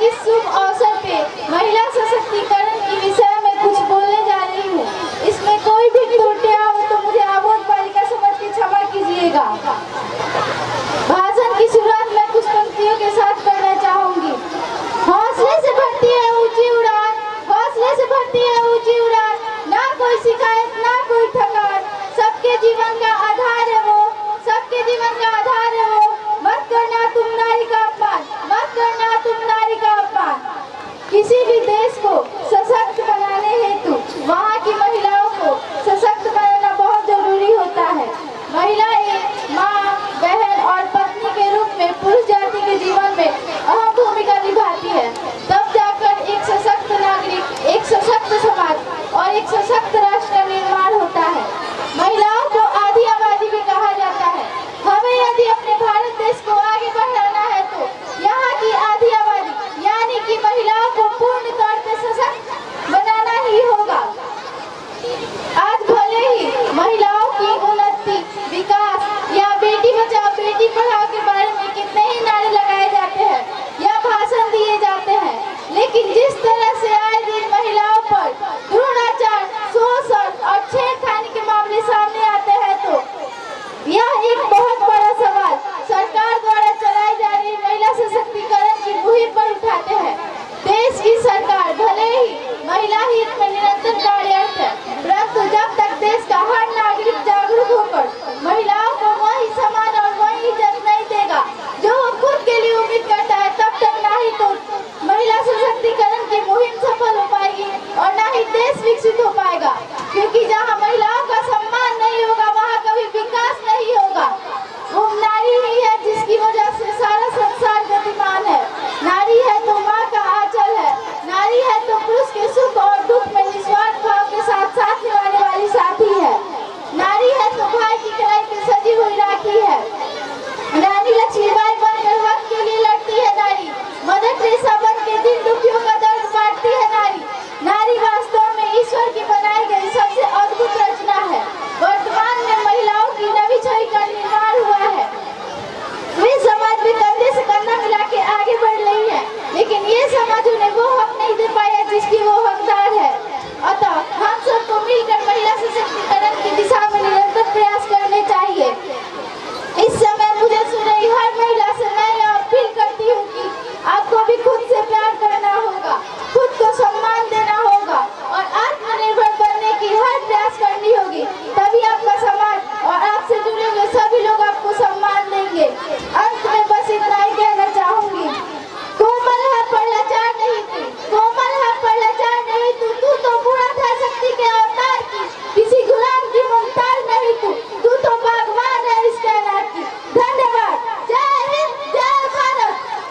इस शुभ अवसर पे महिला सशक्तिकरण के विषय में कुछ बोलने जा रही हूँ। इसमें कोई भी त्रुटियां हो तो मुझे आबोध बालिका समझ के क्षमा कीजिएगा। भाषण की शुरुआत मैं कुछ पंक्तियों के साथ करना चाहूंगी। हौसले से भरती है ऊंची उड़ान, हौसले से भरती है ऊंची उड़ान, ना कोई शिकायत ना कोई थकान, सबके जीवन का आधार है वो, सबके जीवन का आधार है वो। मत करना तुम नारी का अपमान, मत करना तुम नारी का अपमान। किसी भी देश को